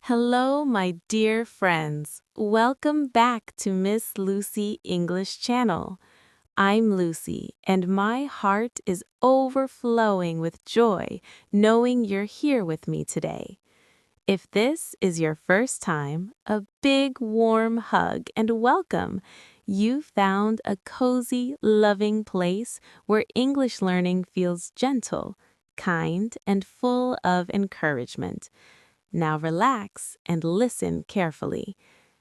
Hello, my dear friends. Welcome back to Miss Lucy English Channel. I'm Lucy, and my heart is overflowing with joy knowing you're here with me today. If this is your first time, a big warm hug and welcome. You found a cozy, loving place where English learning feels gentle, kind, and full of encouragement. Now relax and listen carefully.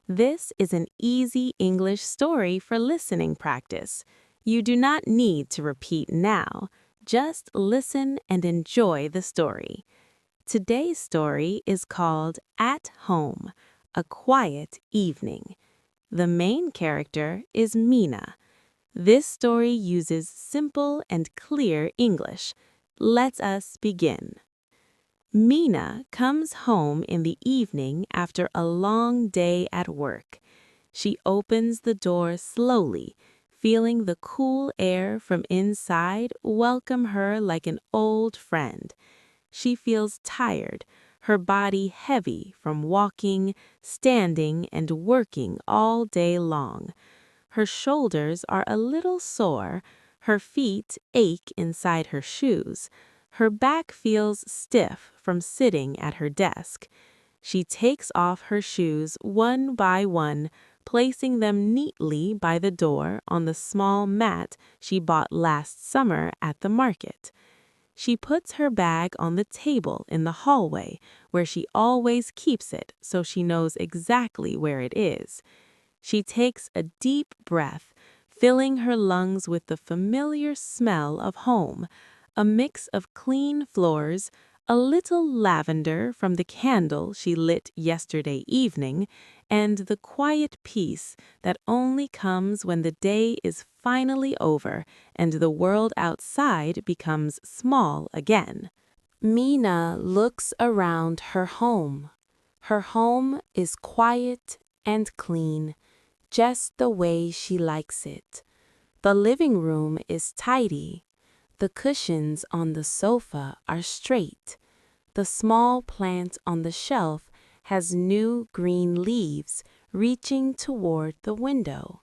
This is an easy English story for listening practice. You do not need to repeat now. Just listen and enjoy the story. Today's story is called At Home, A Quiet Evening. The main character is Mina. This story uses simple and clear English. Let us begin. Mina comes home in the evening after a long day at work. She opens the door slowly, feeling the cool air from inside welcome her like an old friend. She feels tired, her body heavy from walking, standing, and working all day long. Her shoulders are a little sore, her feet ache inside her shoes. Her back feels stiff from sitting at her desk. She takes off her shoes one by one, placing them neatly by the door on the small mat she bought last summer at the market. She puts her bag on the table in the hallway, where she always keeps it so she knows exactly where it is. She takes a deep breath, filling her lungs with the familiar smell of home, a mix of clean floors, a little lavender from the candle she lit yesterday evening, and the quiet peace that only comes when the day is finally over and the world outside becomes small again. Mina looks around her home. Her home is quiet and clean, just the way she likes it. The living room is tidy. The cushions on the sofa are straight. The small plant on the shelf has new green leaves reaching toward the window.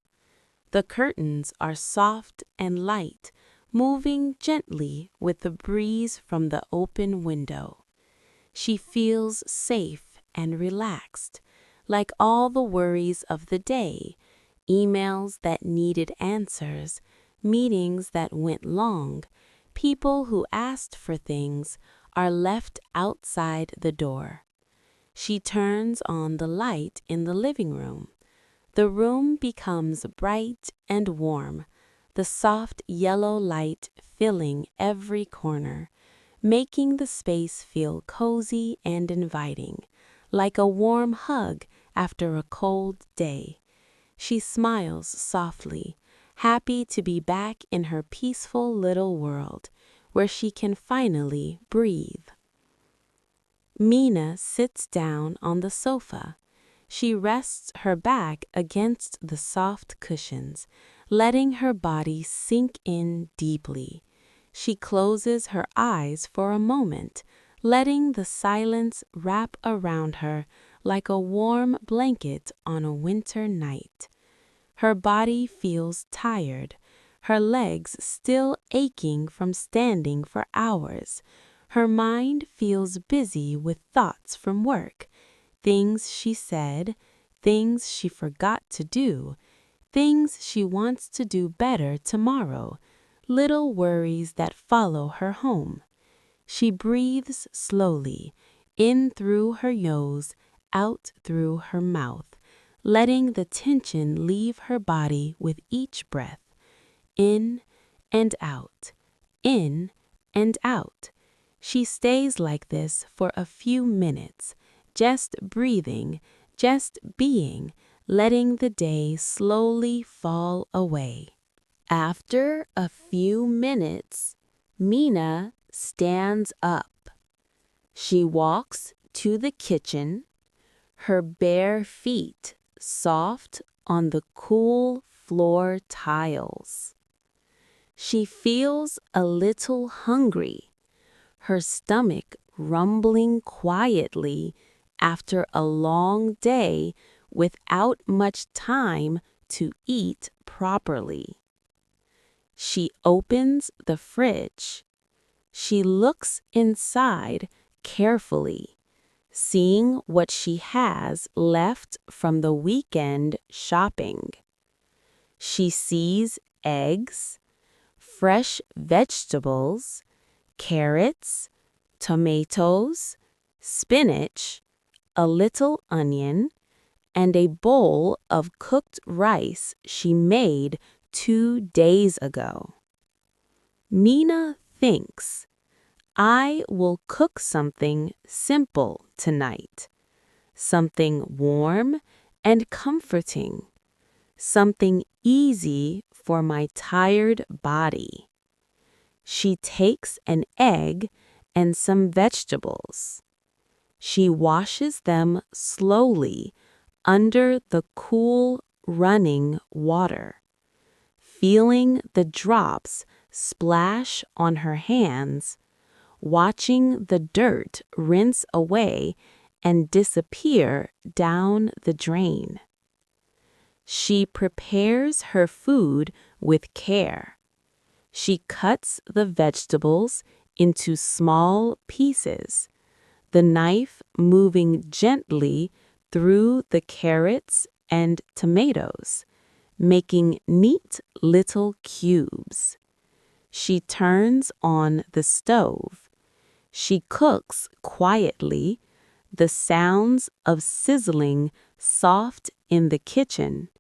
The curtains are soft and light, moving gently with the breeze from the open window. She feels safe and relaxed, like all the worries of the day, emails that needed answers, meetings that went long, people who asked for things are left outside the door. She turns on the light in the living room. The room becomes bright and warm, the soft yellow light filling every corner, making the space feel cozy and inviting, like a warm hug after a cold day. She smiles softly, happy to be back in her peaceful little world, where she can finally breathe. Mina sits down on the sofa. She rests her back against the soft cushions, letting her body sink in deeply. She closes her eyes for a moment, letting the silence wrap around her like a warm blanket on a winter night. Her body feels tired, her legs still aching from standing for hours. Her mind feels busy with thoughts from work, things she said, things she forgot to do, things she wants to do better tomorrow, little worries that follow her home. She breathes slowly, in through her nose, out through her mouth, letting the tension leave her body with each breath. In and out, in and out. She stays like this for a few minutes, just breathing, just being, letting the day slowly fall away. After a few minutes, Mina stands up. She walks to the kitchen, her bare feet soft on the cool floor tiles. She feels a little hungry, her stomach rumbling quietly after a long day without much time to eat properly. She opens the fridge. She looks inside carefully, seeing what she has left from the weekend shopping. She sees eggs, fresh vegetables, carrots, tomatoes, spinach, a little onion, and a bowl of cooked rice she made 2 days ago. Mina thinks, I will cook something simple tonight, something warm and comforting, something easy for my tired body. She takes an egg and some vegetables. She washes them slowly under the cool, running water, feeling the drops splash on her hands, watching the dirt rinse away and disappear down the drain. She prepares her food with care. She cuts the vegetables into small pieces, the knife moving gently through the carrots and tomatoes, making neat little cubes. She turns on the stove. She cooks quietly, the sounds of sizzling soft in the kitchen,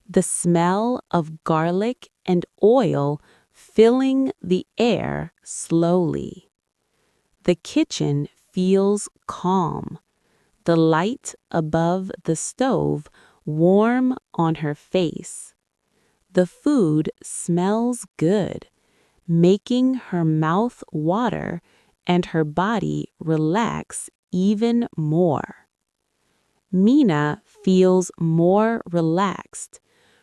the smell of garlic and oil filling the air slowly. The kitchen feels calm, the light above the stove warm on her face. The food smells good, making her mouth water and her body relax even more. Mina feels more relaxed,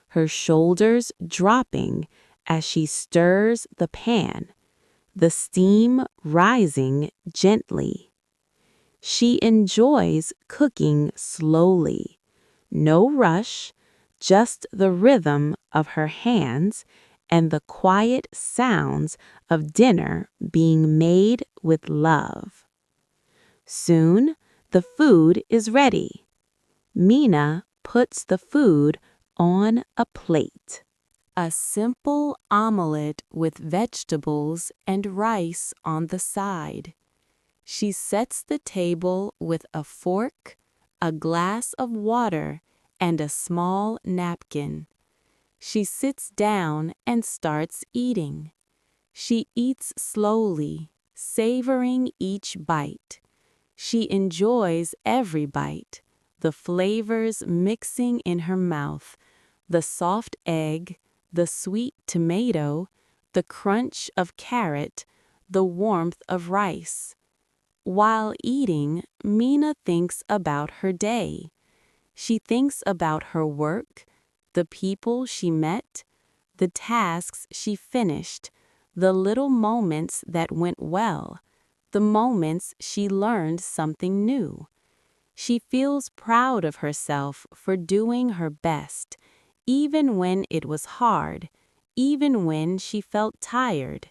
her shoulders dropping as she stirs the pan, the steam rising gently. She enjoys cooking slowly, no rush, just the rhythm of her hands and the quiet sounds of dinner being made with love. Soon, the food is ready. Mina puts the food on a plate. A simple omelette with vegetables and rice on the side. She sets the table with a fork, a glass of water, and a small napkin. She sits down and starts eating. She eats slowly, savoring each bite. She enjoys every bite, the flavors mixing in her mouth, the soft egg, the sweet tomato, the crunch of carrot, the warmth of rice. While eating, Mina thinks about her day. She thinks about her work, the people she met, the tasks she finished, the little moments that went well, the moments she learned something new. She feels proud of herself for doing her best, even when it was hard, even when she felt tired.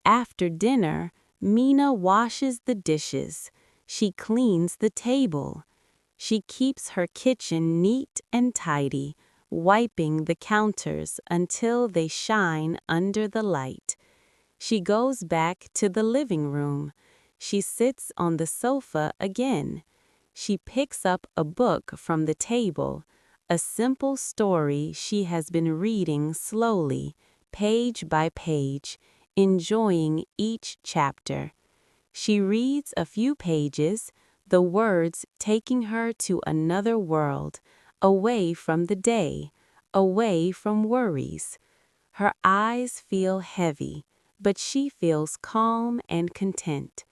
After dinner, Mina washes the dishes. She cleans the table. She keeps her kitchen neat and tidy, wiping the counters until they shine under the light. She goes back to the living room. She sits on the sofa again. She picks up a book from the table, a simple story she has been reading slowly, page by page, enjoying each chapter. She reads a few pages, the words taking her to another world, away from the day, away from worries. Her eyes feel heavy, but she feels calm and content.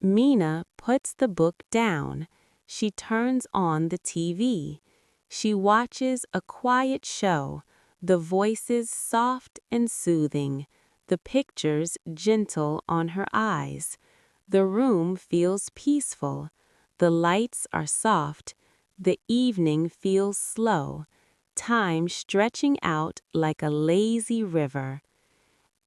Mina puts the book down. She turns on the TV. She watches a quiet show, the voices soft and soothing, the pictures gentle on her eyes. The room feels peaceful. The lights are soft, the evening feels slow, time stretching out like a lazy river.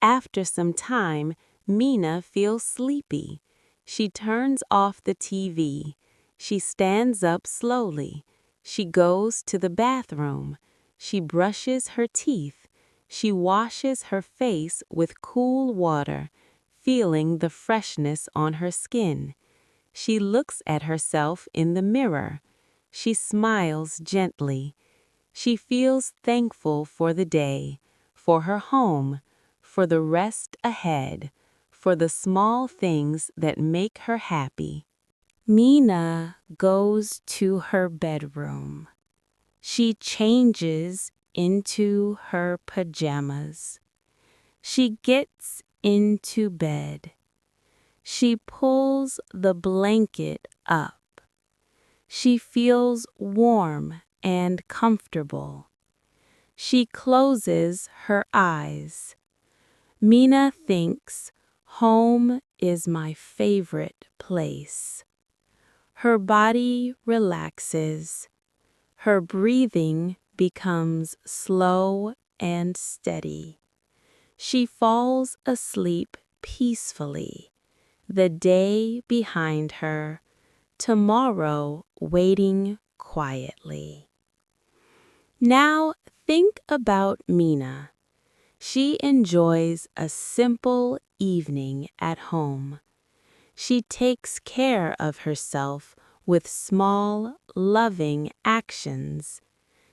After some time, Mina feels sleepy. She turns off the TV. She stands up slowly. She goes to the bathroom. She brushes her teeth. She washes her face with cool water, feeling the freshness on her skin. She looks at herself in the mirror. She smiles gently. She feels thankful for the day, for her home, for the rest ahead, for the small things that make her happy. Mina goes to her bedroom. She changes into her pajamas. She gets into bed. She pulls the blanket up. She feels warm and comfortable. She closes her eyes. Mina thinks, home is my favorite place. Her body relaxes. Her breathing becomes slow and steady. She falls asleep peacefully. The day behind her, tomorrow waiting quietly. Now think about Mina. She enjoys a simple evening at home. She takes care of herself with small, loving actions.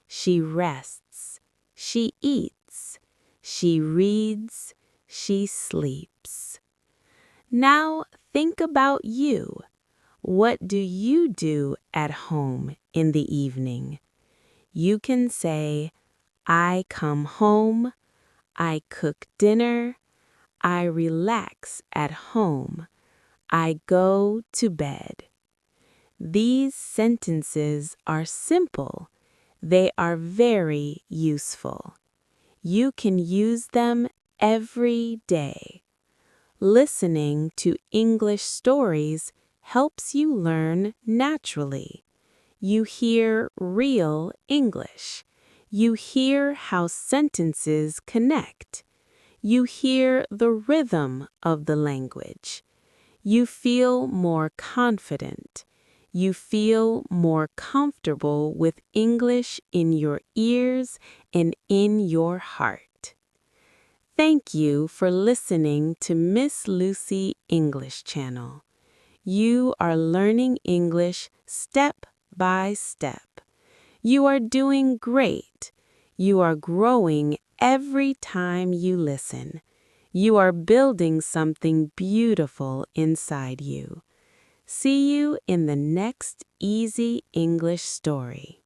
She rests. She eats. She reads. She sleeps. Now think about you. What do you do at home in the evening? You can say, I come home, I cook dinner, I relax at home, I go to bed. These sentences are simple. They are very useful. You can use them every day. Listening to English stories helps you learn naturally. You hear real English. You hear how sentences connect. You hear the rhythm of the language. You feel more confident. You feel more comfortable with English in your ears and in your heart. Thank you for listening to Miss Lucy English Channel. You are learning English step by step. You are doing great. You are growing every time you listen. You are building something beautiful inside you. See you in the next Easy English story.